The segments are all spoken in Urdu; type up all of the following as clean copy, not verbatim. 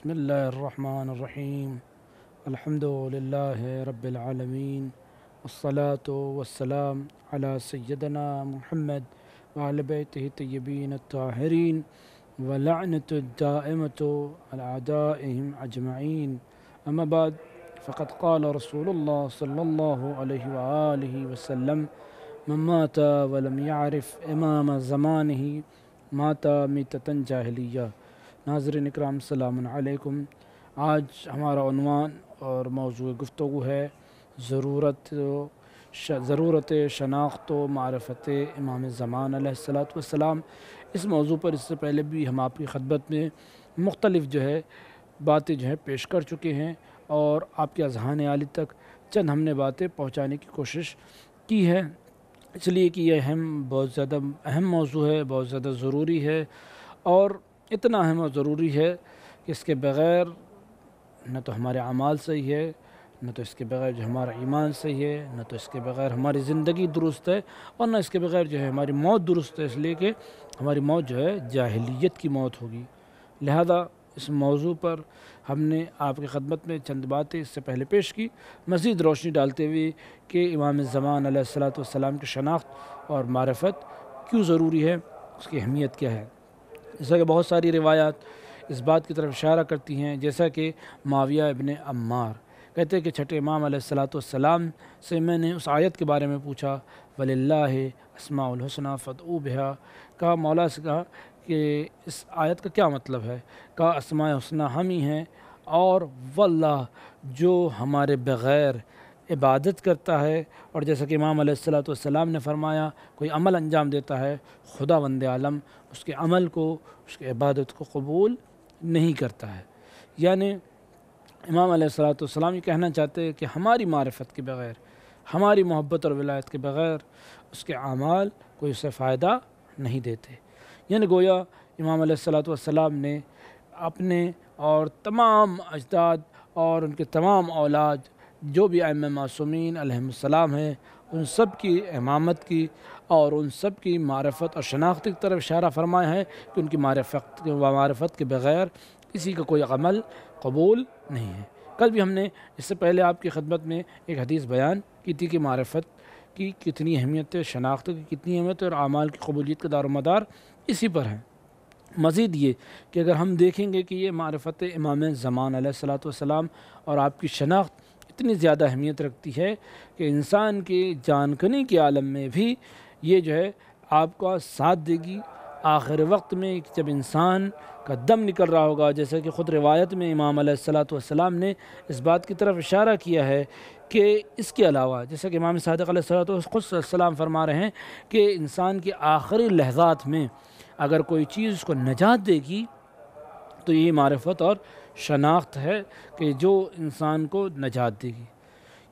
بسم الله الرحمن الرحيم. الحمد لله رب العالمين، والصلاة والسلام على سيدنا محمد وعلى بيته الطيبين الطاهرين، ولعنة الدائمة على أعدائهم أجمعين. أما بعد، فقد قال رسول الله صلى الله عليه وآله وسلم: من مات ولم يعرف إمام زمانه مات میتۃ جاہلیہ۔ ناظرین اکرام، السلام علیکم۔ آج ہمارا عنوان اور موضوع گفتگو ہے ضرورت شناخت و معرفت امام زمان علیہ السلام۔ اس موضوع پر اس سے پہلے بھی ہم آپ کی خدمت میں مختلف باتیں پیش کر چکے ہیں، اور آپ کے اذہان عالی تک چند ہم نے باتیں پہنچانے کی کوشش کی ہے، اس لیے کہ یہ بہت زیادہ اہم موضوع ہے، بہت زیادہ ضروری ہے، اور اتنا اہم اور ضروری ہے کہ اس کے بغیر نہ تو ہمارے اعمال صحیح ہے، نہ تو اس کے بغیر ہمارا ایمان صحیح ہے، نہ تو اس کے بغیر ہماری زندگی درست ہے، اور نہ اس کے بغیر ہماری موت درست ہے، اس لیے کہ ہماری موت جاہلیت کی موت ہوگی۔ لہذا اس موضوع پر ہم نے آپ کی خدمت میں چند باتیں اس سے پہلے پیش کی، مزید روشنی ڈالتے ہوئے کہ امام زمان علیہ السلام کی شناخت اور معرفت کیوں ضروری ہے، اس کی اہمیت کیا ہے۔ جیسا کہ بہت ساری روایات اس بات کی طرف اشارہ کرتی ہیں، جیسا کہ معاویہ ابن عمار کہتے ہیں کہ چھٹے امام علیہ السلام سے میں نے اس آیت کے بارے میں پوچھا، وَلِلَّهِ اسماء الحسنى فادعوا بها، کہا مولا سے کہا کہ اس آیت کا کیا مطلب ہے؟ کہا اسماء حسنہ ہم ہی ہیں، اور واللہ جو ہمارے بغیر عبادت کرتا ہے، اور جیسا کہ امام علیہ السلام نے فرمایا کوئی عمل انجام دیتا ہے، خدا وند عالم اس کے عمل کو، اس کی عبادت کو قبول نہیں کرتا ہے۔ یعنی امام علیہ السلام یہ کہنا چاہتے ہیں کہ ہماری معرفت کے بغیر، ہماری محبت اور ولایت کے بغیر اس کے اعمال کوئی اسے فائدہ نہیں دیتے۔ یعنی گویا امام علیہ السلام نے اپنے اور تمام اجداد اور ان کے تمام اولاد جو بھی ائمہ معصومین علیہم السلام ہیں، ان سب کی امامت کی اور ان سب کی معرفت اور شناخت کی طرف اشارہ فرمایا ہے کہ ان کی معرفت کے بغیر کسی کا کوئی عمل قبول نہیں ہے۔ کل بھی ہم نے اس سے پہلے آپ کی خدمت میں ایک حدیث بیان کی تھی کہ معرفت کی کتنی اہمیت ہے، شناخت کی کتنی اہمیت ہے، اور اعمال کی قبولیت کا دار و مدار اسی پر ہے۔ مزید یہ کہ اگر ہم دیکھیں گے کہ یہ معرفت امام زمان علیہ السلام اور آپ کی شناخت اتنی زیادہ اہمیت رکھتی ہے کہ انسان کے جان کنی کے عالم میں بھی یہ آپ کا ساتھ دے گی۔ آخر وقت میں جب انسان کا دم نکل رہا ہوگا، جیسا کہ خود روایت میں امام علیہ السلام نے اس بات کی طرف اشارہ کیا ہے کہ اس کے علاوہ، جیسا کہ امام صادق علیہ السلام فرما رہے ہیں کہ انسان کے آخری لحظات میں اگر کوئی چیز اس کو نجات دے گی تو یہ معرفت اور شناخت ہے کہ جو انسان کو نجات دے گی۔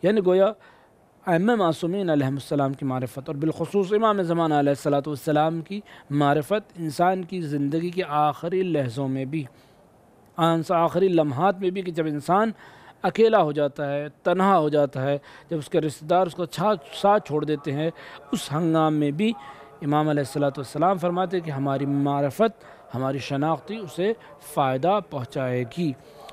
یعنی گویا ائمہ معصومین علیہم السلام کی معرفت اور بالخصوص امام زمان علیہ السلام کی معرفت انسان کی زندگی کے آخری لحظوں میں بھی، آخری لمحات میں بھی، کہ جب انسان اکیلا ہو جاتا ہے، تنہا ہو جاتا ہے، جب اس کے رشتہ دار اس کو ساتھ چھوڑ دیتے ہیں، اس ہنگام میں بھی امام علیہ السلام فرماتے ہیں کہ ہماری معرفت، ہماری شناختی اسے فائدہ پہنچائے گی۔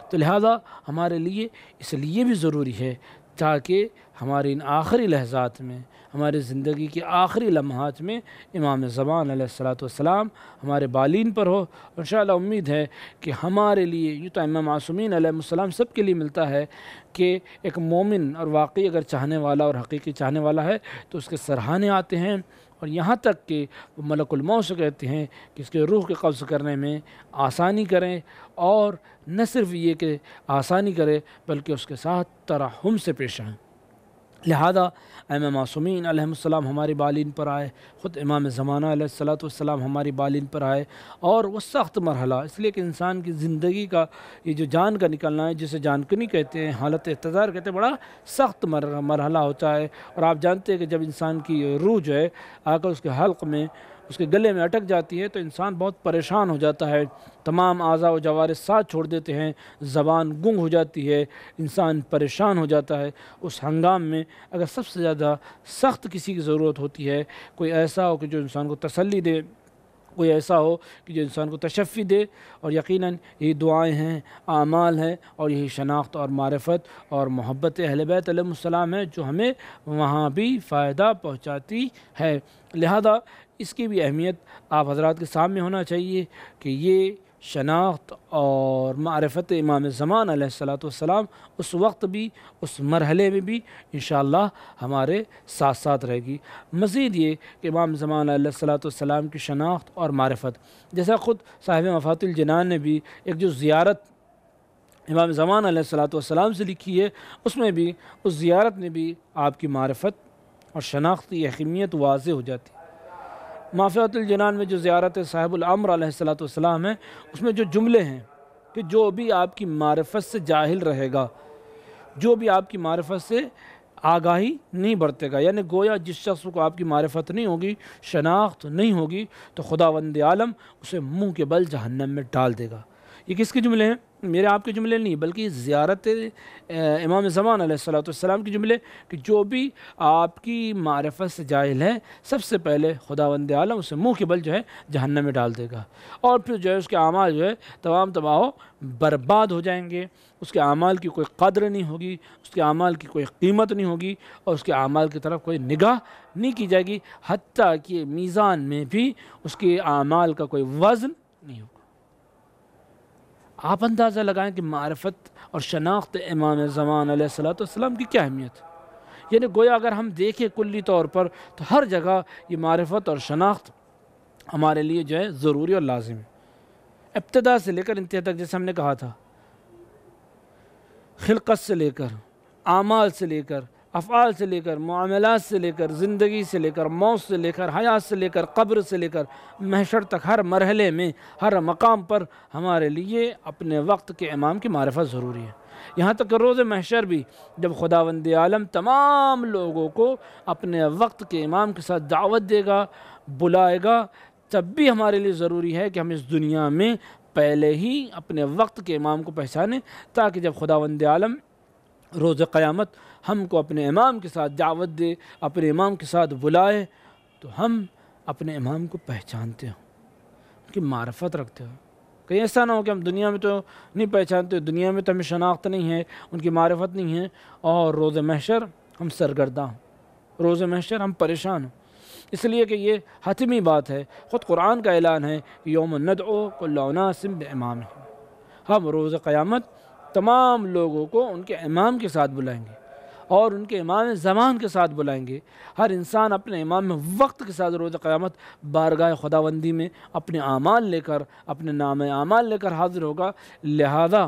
تو لہذا ہمارے لیے اس لیے بھی ضروری ہے تاکہ ہمارے ان آخری لحظات میں، ہماری زندگی کے آخری لمحات میں امام زمان علیہ السلام ہمارے بالین پر ہو۔ انشاءاللہ امید ہے کہ ہمارے لیے، یوں تو ائمہ معصومین علیہ السلام سب کے لیے ملتا ہے کہ ایک مومن اور واقعی اگر چاہنے والا اور حقیقی چاہنے والا ہے تو اس کے سرہانے آتے ہیں، اور یہاں تک کہ وہ ملک الموت سے کہتے ہیں کہ اس کے روح کے قبض کرنے میں آسانی کریں، اور نہ صرف یہ کہ آسانی کرے بلکہ اس کے ساتھ ترحم سے پیش آئیں۔ لہذا ائمہ معصومین علیہم السلام ہماری بالین پر آئے، خود امام زمانہ علیہ السلام ہماری بالین پر آئے، اور وہ سخت مرحلہ، اس لیے کہ انسان کی زندگی کا یہ جو جان کا نکلنا ہے، جسے جان کنی کہتے ہیں، حالت احتضار کہتے ہیں، بڑا سخت مرحلہ ہوتا ہے۔ اور آپ جانتے ہیں کہ جب انسان کی روح آ کر اس کے حلق میں، اس کے گلے میں اٹک جاتی ہے تو انسان بہت پریشان ہو جاتا ہے، تمام اعضاء و جوارح ساتھ چھوڑ دیتے ہیں، زبان گنگ ہو جاتی ہے، انسان پریشان ہو جاتا ہے۔ اس ہنگام میں اگر سب سے زیادہ سخت کسی کی ضرورت ہوتی ہے، کوئی ایسا ہو کہ جو انسان کو تسلی دے، کوئی ایسا ہو کہ جو انسان کو تشفی دے، اور یقیناً یہی دعائیں ہیں، اعمال ہیں، اور یہی شناخت اور معرفت اور محبت اہل بیت علیہ السلام ہے جو ہمیں وہاں بھی فائدہ پہنچاتی ہے۔ لہذا اس کی بھی اہمیت آپ حضرات کے سامنے ہونا چاہیے کہ یہ شناخت اور معرفت امام زمان علیہ السلام اس وقت بھی، اس مرحلے میں بھی انشاءاللہ ہمارے ساتھ ساتھ رہے گی۔ مزید یہ کہ امام زمان علیہ السلام کی شناخت اور معرفت، جیسا خود صاحب مفاتح الجنان نے بھی ایک جو زیارت امام زمان علیہ السلام سے لکھی ہے، اس میں بھی، اس زیارت میں بھی آپ کی معرفت اور شناخت کی اہمیت واضح ہو جاتی ہے۔ مفاتح الجنان میں جو زیارت صاحب الامر علیہ السلام ہے، اس میں جو جملے ہیں کہ جو بھی آپ کی معرفت سے جاہل رہے گا، جو بھی آپ کی معرفت سے آگاہی نہیں برتے گا، یعنی گویا جس شخص کو آپ کی معرفت نہیں ہوگی، شناخت نہیں ہوگی، تو خداوند عالم اسے منہ کے بل جہنم میں ڈال دے گا۔ یہ کس کے جملے ہیں؟ میرے آپ کے جملے نہیں، بلکہ زیارت امام زمان علیہ السلام کی جملے کہ جو بھی آپ کی معرفت سے جاہل ہے، سب سے پہلے خداوند عالم اسے منہ کے بل جو ہے جہنم میں ڈال دے گا، اور پھر جو ہے اس کے اعمال جو ہے تمام تباہ و برباد ہو جائیں گے، اس کے اعمال کی کوئی قدر نہیں ہوگی، اس کے اعمال کی کوئی قیمت نہیں ہوگی، اور اس کے اعمال کی طرف کوئی نگاہ نہیں کی جائے گی، حتیٰ کہ میزان میں بھی اس کے اعمال کا کوئی وزن نہیں ہوگا۔ آپ اندازہ لگائیں کہ معرفت اور شناخت امام زمان علیہ السلام کی کیا اہمیت ہے۔ یعنی گویا اگر ہم دیکھیں کلی طور پر تو ہر جگہ یہ معرفت اور شناخت ہمارے لیے جو ہے ضروری اور لازم ہے، ابتدا سے لے کر انتہا تک۔ جیسے ہم نے کہا تھا، خلقت سے لے کر، اعمال سے لے کر، افعال سے لے کر، معاملات سے لے کر، زندگی سے لے کر، موت سے لے کر، حیات سے لے کر، قبر سے لے کر محشر تک، ہر مرحلے میں، ہر مقام پر ہمارے لیے اپنے وقت کے امام کی معرفت ضروری ہے۔ یہاں تک کہ روز محشر بھی جب خداوند عالم تمام لوگوں کو اپنے وقت کے امام کے ساتھ دعوت دے گا، بلائے گا، تب بھی ہمارے لیے ضروری ہے کہ ہم اس دنیا میں پہلے ہی اپنے وقت کے امام کو پہچانیں، تاکہ جب خداوند عالم روز قیامت ہم کو اپنے امام کے ساتھ دعوت دے، اپنے امام کے ساتھ بلائے، تو ہم اپنے امام کو پہچانتے ہوں، ان کی معرفت رکھتے ہوں۔ کہیں ایسا نہ ہو کہ ہم دنیا میں تو نہیں پہچانتے، دنیا میں تو ہمیں شناخت نہیں ہے، ان کی معرفت نہیں ہے، اور روز محشر ہم سرگرداں ہوں، روز محشر ہم پریشان ہوں۔ اس لیے کہ یہ حتمی بات ہے، خود قرآن کا اعلان ہے کہ یوم ندعو کل اناس بامامہم، ہم روز قیامت تمام لوگوں کو ان کے امام کے ساتھ بلائیں گے، اور ان کے امام زمان کے ساتھ بلائیں گے۔ ہر انسان اپنے امام میں وقت کے ساتھ روز قیامت بارگاہ خداوندی میں اپنے اعمال لے کر، اپنے نام اعمال لے کر حاضر ہوگا۔ لہذا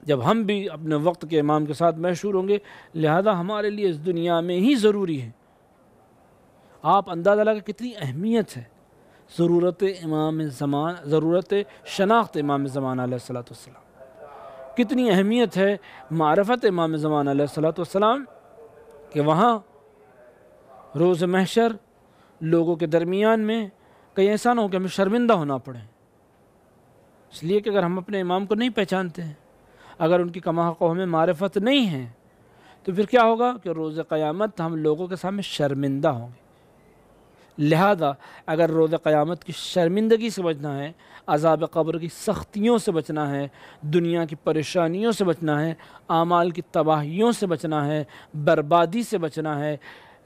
جب ہم بھی اپنے وقت کے امام کے ساتھ محشور ہوں گے، لہذا ہمارے لیے اس دنیا میں ہی ضروری ہے۔ آپ اندازہ لگا کتنی اہمیت ہے ضرورت امام زمان، ضرورت شناخت امام زمان علیہ السلام، کتنی اہمیت ہے معرفت امام زمان علیہ السلام، کہ وہاں روز محشر لوگوں کے درمیان میں کہیں ایسا نہ ہو کہ ہمیں شرمندہ ہونا پڑے، اس لیے کہ اگر ہم اپنے امام کو نہیں پہچانتے ہیں، اگر ان کی کما حق ہمیں معرفت نہیں ہے، تو پھر کیا ہوگا کہ روز قیامت ہم لوگوں کے سامنے شرمندہ ہوں گے۔ لہذا اگر روز قیامت کی شرمندگی سے بچنا ہے، عذاب قبر کی سختیوں سے بچنا ہے، دنیا کی پریشانیوں سے بچنا ہے، اعمال کی تباہیوں سے بچنا ہے، بربادی سے بچنا ہے،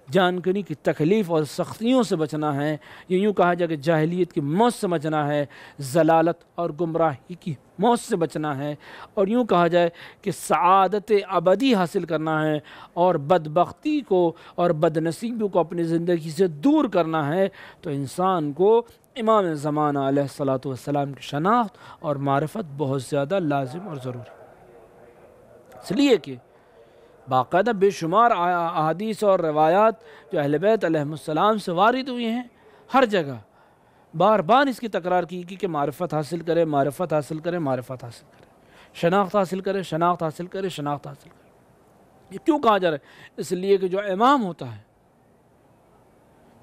جان کنی کی تکلیف اور سختیوں سے بچنا ہے، یوں کہا جائے کہ جاہلیت کی موت سے بچنا ہے، ضلالت اور گمراہی کی موت سے بچنا ہے، اور یوں کہا جائے کہ سعادت ابدی حاصل کرنا ہے، اور بدبختی کو اور بدنصیبی کو اپنی زندگی سے دور کرنا ہے، تو انسان کو امام زمانہ علیہ السلام کی شناخت اور معرفت بہت زیادہ لازم اور ضروری ہے۔ اس لیے کہ باقاعدہ بے شمار احادیث اور روایات جو اہل بیت علیہ السلام سے وارد ہوئی ہیں، ہر جگہ بار بار اس کی تکرار کی کہ معرفت حاصل کرے، معرفت حاصل کرے، معرفت حاصل کرے، شناخت حاصل کرے، شناخت حاصل کرے، شناخت حاصل کرے۔ یہ کیوں کہا جا رہا ہے؟ اس لیے کہ جو امام ہوتا ہے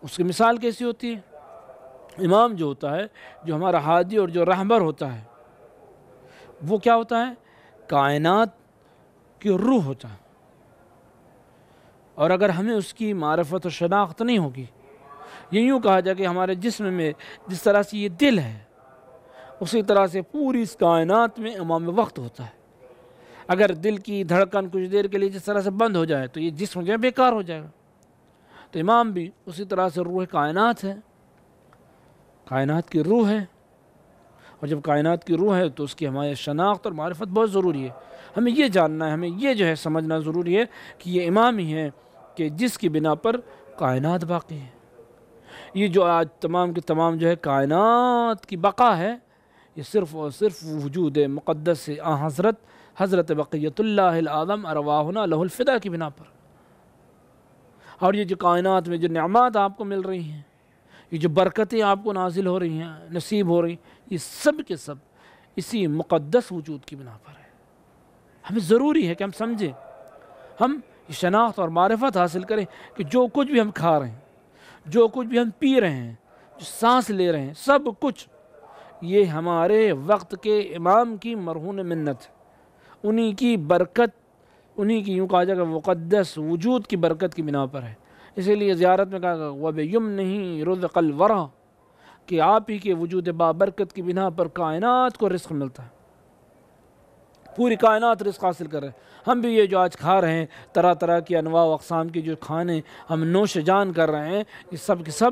اس کی مثال کیسی ہوتی ہے؟ امام جو ہوتا ہے، جو ہمارا ہادی اور جو رہبر ہوتا ہے، وہ کیا ہوتا ہے؟ کائنات کی روح ہوتا ہے، اور اگر ہمیں اس کی معرفت و شناخت نہیں ہوگی، یہ یوں کہا جائے کہ ہمارے جسم میں جس طرح سے یہ دل ہے، اسی طرح سے پوری اس کائنات میں امام وقت ہوتا ہے۔ اگر دل کی دھڑکن کچھ دیر کے لیے جس طرح سے بند ہو جائے تو یہ جسم جو ہے بیکار ہو جائے گا۔ تو امام بھی اسی طرح سے روح کائنات ہے، کائنات کی روح ہے، اور جب کائنات کی روح ہے تو اس کی ہماری شناخت اور معرفت بہت ضروری ہے۔ ہمیں یہ جاننا ہے، ہمیں یہ جو ہے سمجھنا ضروری ہے کہ یہ امام ہی ہے کہ جس کی بنا پر کائنات باقی ہے۔ یہ جو آج تمام کی تمام جو ہے کائنات کی بقا ہے، یہ صرف اور صرف وجود مقدس حضرت بقیت اللہ العظم ارواحنا لہ الفدا کی بنا پر۔ اور یہ جو کائنات میں جو نعمات آپ کو مل رہی ہیں، یہ جو برکتیں آپ کو نازل ہو رہی ہیں، نصیب ہو رہی ہیں، یہ سب کے سب اسی مقدس وجود کی بنا پر ہے۔ ہمیں ضروری ہے کہ ہم سمجھیں، ہم یہ شناخت اور معرفت حاصل کریں کہ جو کچھ بھی ہم کھا رہے ہیں، جو کچھ بھی ہم پی رہے ہیں، جو سانس لے رہے ہیں، سب کچھ یہ ہمارے وقت کے امام کی مرہون منت ہے، انہی کی برکت، انہی کی یوں کہا جائے کہ مقدس وجود کی برکت کی بنا پر ہے۔ اسی لیے زیارت میں کہا گیا وَبِيُمْنِهِ رُزِقَ الْوَرَى، کہ آپ ہی کے وجود بابرکت کی بنا پر کائنات کو رزق ملتا ہے، پوری کائنات رزق حاصل کر رہے ہیں۔ ہم بھی یہ جو آج کھا رہے ہیں، طرح طرح کی انواع و اقسام کے جو کھانے ہم نوش جان کر رہے ہیں، یہ سب کے سب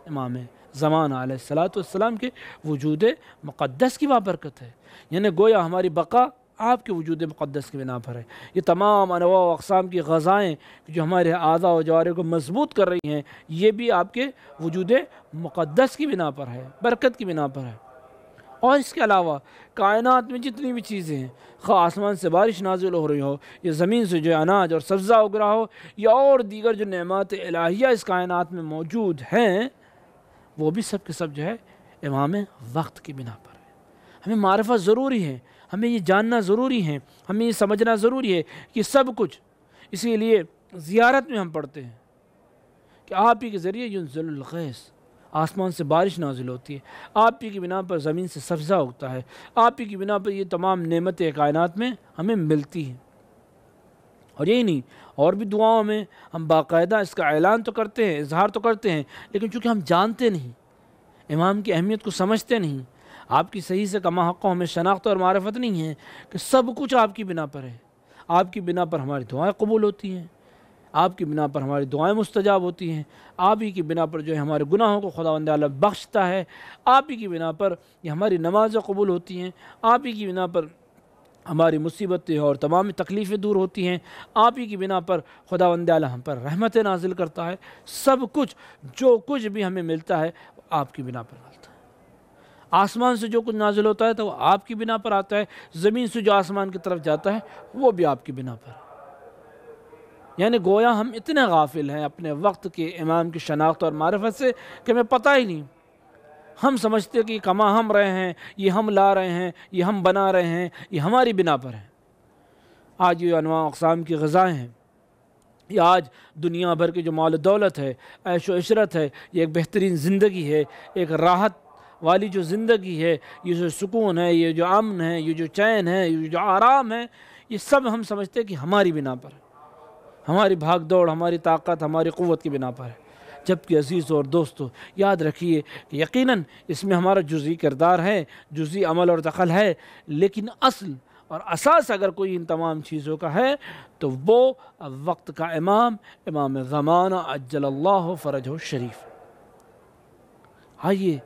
امام زمان علیہ السلام کے وجود مقدس کی بابرکت ہے۔ یعنی گویا ہماری بقا آپ کے وجود مقدس کی بنا پر ہے۔ یہ تمام انواع و اقسام کی غذائیں جو ہمارے اعضاء و جوارح کو مضبوط کر رہی ہیں، یہ بھی آپ کے وجود مقدس کی بنا پر ہے، برکت کی بنا پر ہے۔ اور اس کے علاوہ کائنات میں جتنی بھی چیزیں ہیں، خواہ آسمان سے بارش نازل ہو رہی ہو، یا زمین سے جو اناج اور سبزہ اگ رہا ہو، یا اور دیگر جو نعمات الہیہ اس کائنات میں موجود ہیں، وہ بھی سب کے سب جو ہے امام وقت کی بنا پر ہے۔ ہمیں معرفت ضروری ہے، ہمیں یہ جاننا ضروری ہے، ہمیں یہ سمجھنا ضروری ہے کہ سب کچھ، اسی لیے زیارت میں ہم پڑھتے ہیں کہ آپ ہی کے ذریعے ینزل الغیث، آسمان سے بارش نازل ہوتی ہے، آپ ہی کی بنا پر زمین سے سبزہ اگتا ہے، آپ ہی کی بنا پر یہ تمام نعمتیں کائنات میں ہمیں ملتی ہیں۔ اور یہی نہیں، اور بھی دعاؤں میں ہم باقاعدہ اس کا اعلان تو کرتے ہیں، اظہار تو کرتے ہیں، لیکن چونکہ ہم جانتے نہیں، امام کی اہمیت کو سمجھتے نہیں، آپ کی صحیح سے کما حقوں ہمیں شناخت اور معرفت نہیں ہے کہ سب کچھ آپ کی بنا پر ہے۔ آپ کی بنا پر ہماری دعائیں قبول ہوتی ہیں، آپ کی بنا پر ہماری دعائیں مستجاب ہوتی ہیں، آپ ہی کی بنا پر جو ہے ہمارے گناہوں کو خداوند اعلیٰ بخشتا ہے، آپ ہی کی بنا پر یہ ہماری نمازیں قبول ہوتی ہیں، آپ ہی کی بنا پر ہماری مصیبتیں اور تمام تکلیفیں دور ہوتی ہیں، آپ ہی کی بنا پر خداوند اعلیٰ ہم پر رحمتیں نازل کرتا ہے۔ سب کچھ جو کچھ بھی ہمیں ملتا ہے وہ آپ کی بنا پر ملتا ہے۔ آسمان سے جو کچھ نازل ہوتا ہے تو وہ آپ کی بنا پر آتا ہے، زمین سے جو آسمان کی طرف جاتا ہے وہ بھی آپ کی بنا پر ہے۔ یعنی گویا ہم اتنے غافل ہیں اپنے وقت کے امام کی شناخت اور معرفت سے کہ ہمیں پتہ ہی نہیں، ہم سمجھتے ہیں کہ کما ہم رہے ہیں، یہ ہم لا رہے ہیں، یہ ہم بنا رہے ہیں، یہ ہماری بنا پر ہے۔ آج یہ انواع اقسام کی غذائیں ہیں، یہ آج دنیا بھر کی جو مال و دولت ہے، عیش و عشرت ہے، یہ ایک بہترین زندگی ہے، ایک راحت والی جو زندگی ہے، یہ جو سکون ہے، یہ جو امن ہے، یہ جو چین ہے، یہ جو آرام ہے، یہ سب ہم سمجھتے ہیں کہ ہماری بنا پر ہے، ہماری بھاگ دوڑ، ہماری طاقت، ہماری قوت کی بنا پر ہے۔ جبکہ عزیز اور دوستو یاد رکھیے کہ یقیناً اس میں ہمارا جزئی کردار ہے، جزئی عمل اور دخل ہے، لیکن اصل اور اساس اگر کوئی ان تمام چیزوں کا ہے تو وہ وقت کا امام زمانہ عجل اللہ فرجہ الشریف۔ آئیے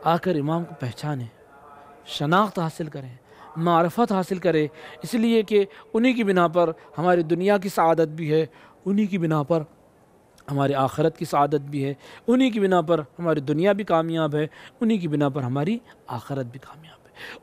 آ کر امام کو پہچانیں، شناخت حاصل کریں، معرفت حاصل کریں، اس لیے کہ انہی کی بنا پر ہماری دنیا کی سعادت بھی ہے، انہی کی بنا پر ہماری آخرت کی سعادت بھی ہے، انہی کی بنا پر ہماری دنیا بھی کامیاب ہے، انہی کی بنا پر ہماری آخرت بھی کامیاب ہے،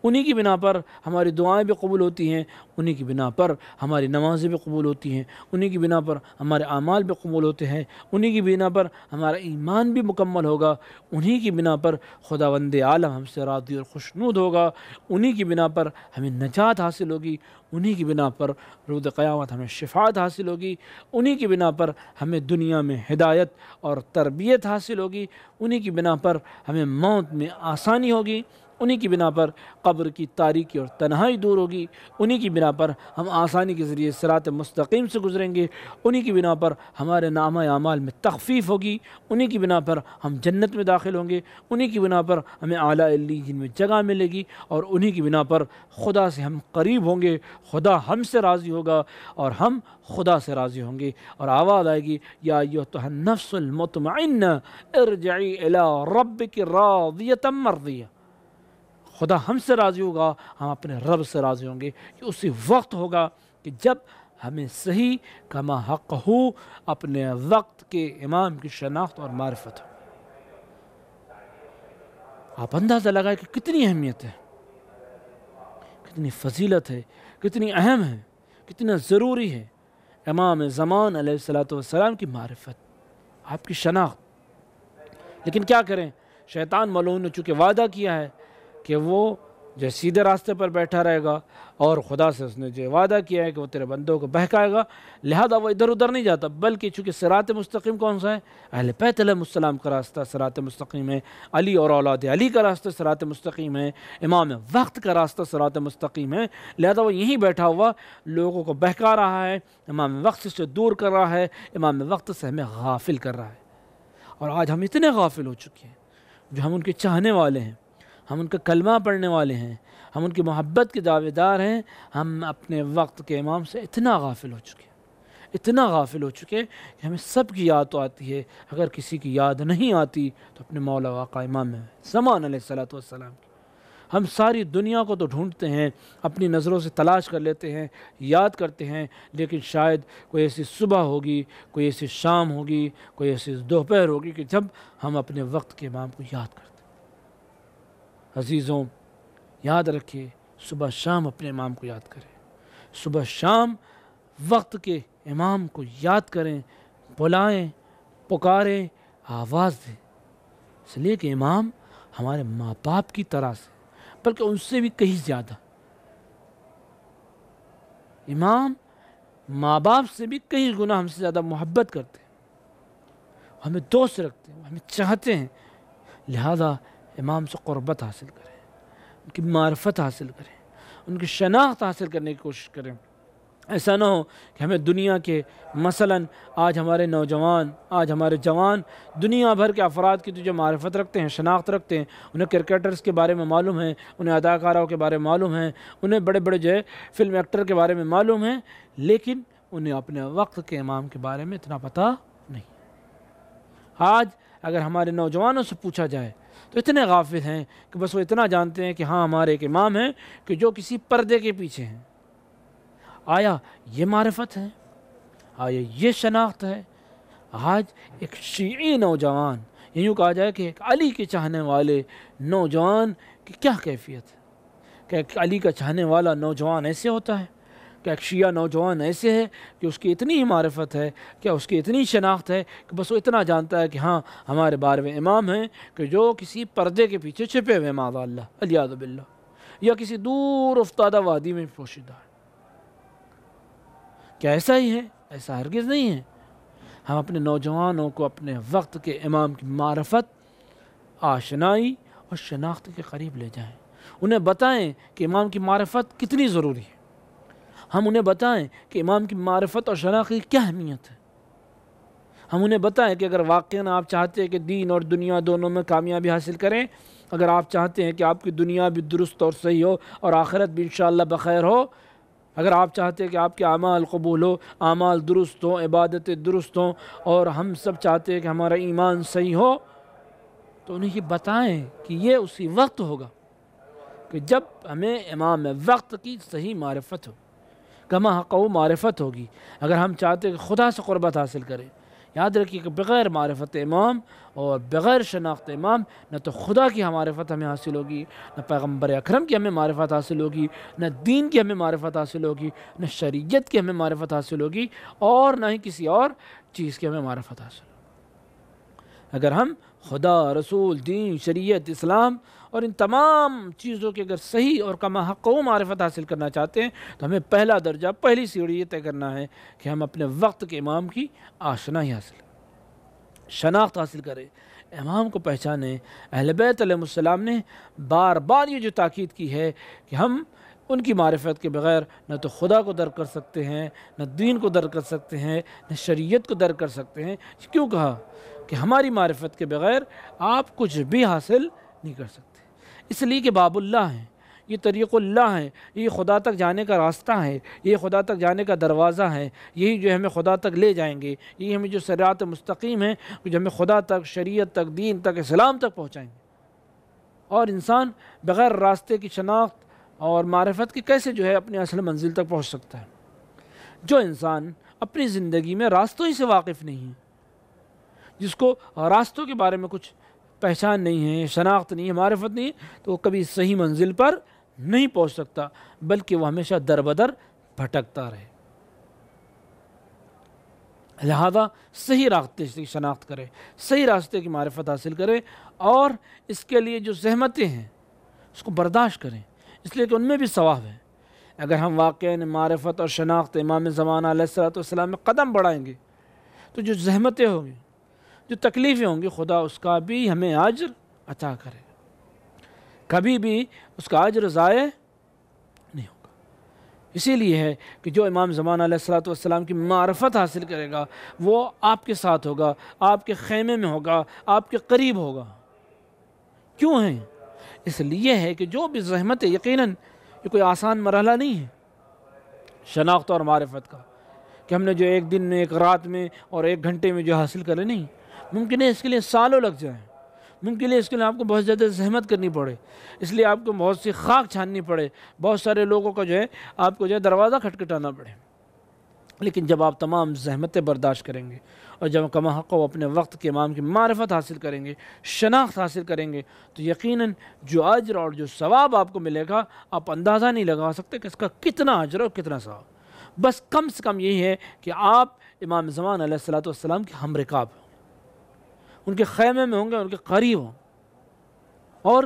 انہی کی بنا پر ہماری دعائیں بھی قبول ہوتی ہیں، انہی کی بنا پر ہماری نمازیں بھی قبول ہوتی ہیں، انہی کی بنا پر ہمارے اعمال بھی قبول ہوتے ہیں، انہی کی بنا پر ہمارا ایمان بھی مکمل ہوگا، انہی کی بنا پر خداوند عالم ہم سے راضی اور خوشنود ہوگا، انہی کی بنا پر ہمیں نجات حاصل ہوگی، انہی کی بنا پر روز قیامت ہمیں شفاعت حاصل ہوگی، انہی کی بنا پر ہمیں دنیا میں ہدایت اور تربیت حاصل ہوگی، انہی کی بنا پر ہمیں موت میں آسانی ہوگی، انہی کی بنا پر قبر کی تاریکی اور تنہائی دور ہوگی، انہی کی بنا پر ہم آسانی کے ذریعے صراط مستقیم سے گزریں گے، انہی کی بنا پر ہمارے نامہ اعمال میں تخفیف ہوگی، انہی کی بنا پر ہم جنت میں داخل ہوں گے، انہی کی بنا پر ہمیں اعلیٰ علیین میں جگہ ملے گی، اور انہی کی بنا پر خدا سے ہم قریب ہوں گے، خدا ہم سے راضی ہوگا اور ہم خدا سے راضی ہوں گے، اور آواز آئے گی یا ایھا النفس المطمئنہ ارجعی الی ربک راضیۃ مرضیہ۔ خدا ہم سے راضی ہوگا، ہم اپنے رب سے راضی ہوں گے۔ کہ اسی وقت ہوگا کہ جب ہمیں صحیح کما حق ہو اپنے وقت کے امام کی شناخت اور معرفت ہو۔ آپ اندازہ لگائیں کہ کتنی اہمیت ہے، کتنی فضیلت ہے، کتنی اہم ہے، کتنا ضروری ہے امام زمان علیہ السلام کی معرفت، آپ کی شناخت۔ لیکن کیا کریں، شیطان ملعون نے چونکہ وعدہ کیا ہے کہ وہ جو سیدھے راستے پر بیٹھا رہے گا، اور خدا سے اس نے جو وعدہ کیا ہے کہ وہ تیرے بندوں کو بہکائے گا، لہذا وہ ادھر ادھر نہیں جاتا، بلکہ چونکہ صراط مستقیم کون سا ہے؟ اہل بیت علیہ السلام کا راستہ صراط مستقیم ہے، علی اور اولاد علی کا راستہ صراط مستقیم ہے، امام وقت کا راستہ صراط مستقیم ہے، لہذا وہ یہیں بیٹھا ہوا لوگوں کو بہکا رہا ہے، امام وقت سے دور کر رہا ہے، امام وقت سے ہمیں غافل کر رہا ہے۔ اور آج ہم اتنے غافل ہو چکے ہیں، جو ہم ان کے چاہنے والے ہیں، ہم ان کا کلمہ پڑھنے والے ہیں، ہم ان کی محبت کے دعوے دار ہیں، ہم اپنے وقت کے امام سے اتنا غافل ہو چکے ہیں، اتنا غافل ہو چکے کہ ہمیں سب کی یاد تو آتی ہے، اگر کسی کی یاد نہیں آتی تو اپنے مولا آقا امام زمان علیہ السلام کی۔ ہم ساری دنیا کو تو ڈھونڈتے ہیں، اپنی نظروں سے تلاش کر لیتے ہیں، یاد کرتے ہیں، لیکن شاید کوئی ایسی صبح ہوگی، کوئی ایسی شام ہوگی، کوئی ایسی دوپہر ہوگی کہ جب ہم اپنے وقت کے امام کو یاد کرتے ہیں۔ عزیزوں، یاد رکھیے، صبح شام اپنے امام کو یاد کریں، صبح شام وقت کے امام کو یاد کریں، بلائیں، پکاریں، آواز دیں، اس لیے کہ امام ہمارے ماں باپ کی طرح سے، بلکہ ان سے بھی کہیں زیادہ، امام ماں باپ سے بھی کئی گنا ہم سے زیادہ محبت کرتے ہیں، ہمیں دوست رکھتے ہیں، ہمیں چاہتے ہیں، لہذا امام سے قربت حاصل کریں، ان کی معرفت حاصل کریں، ان کی شناخت حاصل کرنے کی کوشش کریں۔ ایسا نہ ہو کہ ہمیں دنیا کے مثلاً آج ہمارے نوجوان، آج ہمارے جوان دنیا بھر کے افراد کی جو معرفت رکھتے ہیں، شناخت رکھتے ہیں، انہیں کرکٹرز کے بارے میں معلوم ہے، انہیں اداکاروں کے بارے میں معلوم ہے، انہیں بڑے بڑے جو ہے فلم ایکٹر کے بارے میں معلوم ہے، لیکن انہیں اپنے وقت کے امام کے بارے میں اتنا پتہ نہیں۔ آج اگر ہمارے نوجوانوں سے پوچھا جائے تو اتنے غافل ہیں کہ بس وہ اتنا جانتے ہیں کہ ہاں ہمارے ایک امام ہیں کہ جو کسی پردے کے پیچھے ہیں۔ آیا یہ معرفت ہے؟ آیا یہ شناخت ہے؟ آج ایک شیعی نوجوان، یوں کہا جائے کہ ایک علی کے چاہنے والے نوجوان کی کیا کیفیت ہے؟ کہ ایک علی کا چاہنے والا نوجوان ایسے ہوتا ہے؟ کہ ایک شیعہ نوجوان ایسے ہے کہ اس کی اتنی ہی معرفت ہے، کیا اس کی اتنی شناخت ہے کہ بس وہ اتنا جانتا ہے کہ ہاں ہمارے بارے میں امام ہیں کہ جو کسی پردے کے پیچھے چھپے ہوئے معاذ اللہ علیہ باللہ، یا کسی دور افتادہ وادی میں پوشیدہ ہے۔ کیا ایسا ہی ہے؟ ایسا ہرگز نہیں ہے۔ ہم اپنے نوجوانوں کو اپنے وقت کے امام کی معرفت، آشنائی اور شناخت کے قریب لے جائیں، انہیں بتائیں کہ امام کی معرفت کتنی ضروری ہے، ہم انہیں بتائیں کہ امام کی معرفت اور شناخت کی کیا اہمیت ہے، ہم انہیں بتائیں کہ اگر واقعاً آپ چاہتے ہیں کہ دین اور دنیا دونوں میں کامیابی حاصل کریں، اگر آپ چاہتے ہیں کہ آپ کی دنیا بھی درست اور صحیح ہو اور آخرت بھی انشاءاللہ بخیر ہو، اگر آپ چاہتے ہیں کہ آپ کے اعمال قبول ہو، اعمال درست ہوں، عبادتیں درست ہوں، اور ہم سب چاہتے ہیں کہ ہمارا ایمان صحیح ہو، تو انہیں یہ بتائیں کہ یہ اسی وقت ہوگا کہ جب ہمیں امام وقت کی صحیح معرفت ہو، کما حق و معرفت ہوگی۔ اگر ہم چاہتے ہیں کہ خدا سے قربت حاصل کریں، یاد رکھیے کہ بغیر معرفت امام اور بغیر شناخت امام نہ تو خدا کی معرفت ہمیں حاصل ہوگی، نہ پیغمبر اکرم کی ہمیں معرفت حاصل ہوگی، نہ دین کی ہمیں معرفت حاصل ہوگی، نہ شریعت کی ہمیں معرفت حاصل ہوگی، اور نہ ہی کسی اور چیز کی ہمیں معرفت حاصل ہوگی۔ اگر ہم خدا، رسول، دین، شریعت، اسلام اور ان تمام چیزوں کی اگر صحیح اور کما حق و معرفت حاصل کرنا چاہتے ہیں تو ہمیں پہلا درجہ، پہلی سیڑھی یہ طے کرنا ہے کہ ہم اپنے وقت کے امام کی آشنائی حاصل کریں، شناخت حاصل کریں، امام کو پہچانیں۔ اہل بیت علیہ السلام نے بار بار یہ جو تاکید کی ہے کہ ہم ان کی معرفت کے بغیر نہ تو خدا کو درک کر سکتے ہیں، نہ دین کو درک کر سکتے ہیں، نہ شریعت کو درک کر سکتے ہیں۔ کیوں کہا کہ ہماری معرفت کے بغیر آپ کچھ بھی حاصل نہیں کر سکتے، اس لیے کہ باب اللہ ہیں، یہ طریق اللہ ہے، یہ خدا تک جانے کا راستہ ہے، یہ خدا تک جانے کا دروازہ ہے، یہی جو ہمیں خدا تک لے جائیں گے، یہی ہمیں جو صراط مستقیم ہے جو ہمیں خدا تک، شریعت تک، دین تک، اسلام تک پہنچائیں گے۔ اور انسان بغیر راستے کی شناخت اور معرفت کی کیسے جو ہے اپنی اصل منزل تک پہنچ سکتا ہے؟ جو انسان اپنی زندگی میں راستوں ہی سے واقف نہیں ہے، جس کو راستوں کے بارے میں کچھ پہچان نہیں ہے، شناخت نہیں ہے، معرفت نہیں ہے، تو وہ کبھی صحیح منزل پر نہیں پہنچ سکتا، بلکہ وہ ہمیشہ در بدر بھٹکتا رہے۔ لہذا صحیح راستے کی شناخت کرے، صحیح راستے کی معرفت حاصل کرے، اور اس کے لیے جو زحمتیں ہیں اس کو برداشت کریں، اس لیے کہ ان میں بھی ثواب ہے۔ اگر ہم واقعاً معرفت اور شناخت امام زمانہ علیہ السلام میں قدم بڑھائیں گے تو جو زحمتیں ہوں گی، جو تکلیفیں ہوں گی، خدا اس کا بھی ہمیں اجر عطا کرے، کبھی بھی اس کا اجر ضائع نہیں ہوگا۔ اسی لیے ہے کہ جو امام زمانہ علیہ السلام کی معرفت حاصل کرے گا وہ آپ کے ساتھ ہوگا، آپ کے خیمے میں ہوگا، آپ کے قریب ہوگا۔ کیوں ہیں؟ اس لیے ہے کہ جو بھی زحمت ہے، یقیناً یہ کوئی آسان مرحلہ نہیں ہے شناخت اور معرفت کا، کہ ہم نے جو ایک دن میں، ایک رات میں اور ایک گھنٹے میں جو حاصل کرے، نہیں، ممکن ہے اس کے لیے سالوں لگ جائیں، ممکن ہے اس کے لیے آپ کو بہت زیادہ زحمت کرنی پڑے، اس لیے آپ کو بہت سی خاک چھاننی پڑے، بہت سارے لوگوں کا جو ہے آپ کو جو ہے دروازہ کھٹکھٹانا پڑے۔ لیکن جب آپ تمام زحمتیں برداشت کریں گے اور جب کما حق و اپنے وقت کے امام کی معرفت حاصل کریں گے، شناخت حاصل کریں گے، تو یقیناً جو اجر اور جو ثواب آپ کو ملے گا آپ اندازہ نہیں لگا سکتے کہ اس کا کتنا اجر اور کتنا ثواب۔ بس کم سے کم یہی ہے کہ آپ امام زمان علیہ السلام کے ہم رکاب ہوں، ان کے خیمے میں ہوں گے، ان کے قریب ہوں، اور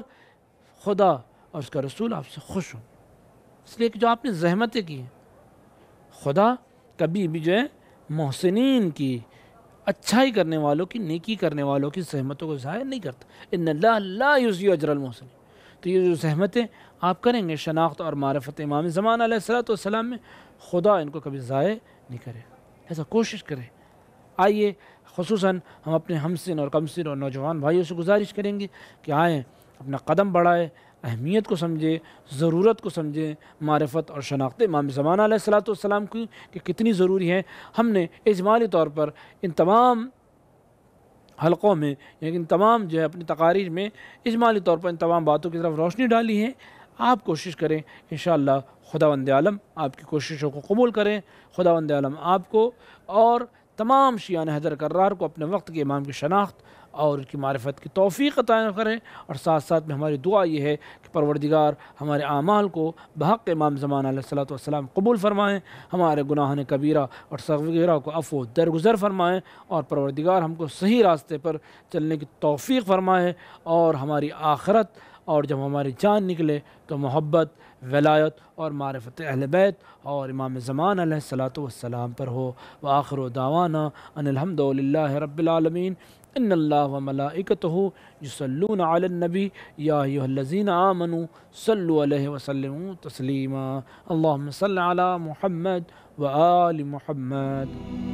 خدا اور اس کا رسول آپ سے خوش ہوں، اس لیے کہ جو آپ نے زحمتیں کی ہیں، خدا کبھی بھی جو ہے محسنین کی، اچھائی کرنے والوں کی، نیکی کرنے والوں کی زحمتوں کو ضائع نہیں کرتا۔ ان اللہ لا یضیع اجر المحسنین۔ تو یہ جو زحمتیں آپ کریں گے شناخت اور معرفت امام زمان علیہ السلام میں، خدا ان کو کبھی ضائع نہیں کرے، ایسا کوشش کریں۔ آئیے خصوصاً ہم اپنے ہمسن اور کمسن اور نوجوان بھائیوں سے گزارش کریں گے کہ آئیں اپنا قدم بڑھائیں، اہمیت کو سمجھیں، ضرورت کو سمجھیں، معرفت اور شناخت امام زمانہ علیہ السلام کی کہ کتنی ضروری ہے۔ ہم نے اجمالی طور پر ان تمام حلقوں میں، یعنی ان تمام جو ہے اپنی تقاریر میں اجمالی طور پر ان تمام باتوں کی طرف روشنی ڈالی ہے۔ آپ کوشش کریں، انشاءاللہ خداوند عالم آپ کی کوششوں کو قبول کریں، خداوند عالم آپ کو اور تمام شیعان حیدر کرار کو اپنے وقت کے امام کی شناخت اور ان کی معرفت کی توفیق عطا کریں، اور ساتھ ساتھ میں ہماری دعا یہ ہے کہ پروردگار ہمارے اعمال کو بحق امام زمان علیہ السلام قبول فرمائیں، ہمارے گناہان کبیرہ اور صغیرہ کو عفو درگزر فرمائیں، اور پروردگار ہم کو صحیح راستے پر چلنے کی توفیق فرمائیں، اور ہماری آخرت اور جب ہماری جان نکلے تو محبت، ولایت اور معرفت اہل بیت اور امام زمان علیہ السلام پر ہو۔ وآخر دعوانا ان الحمد للہ رب العالمین۔ ان اللہ وملائکتہ یصلون علی النبی یا ایھا الذین آمنوا صلوا علیہ وسلموا تسلیما۔ اللہم صل علی محمد وآل محمد۔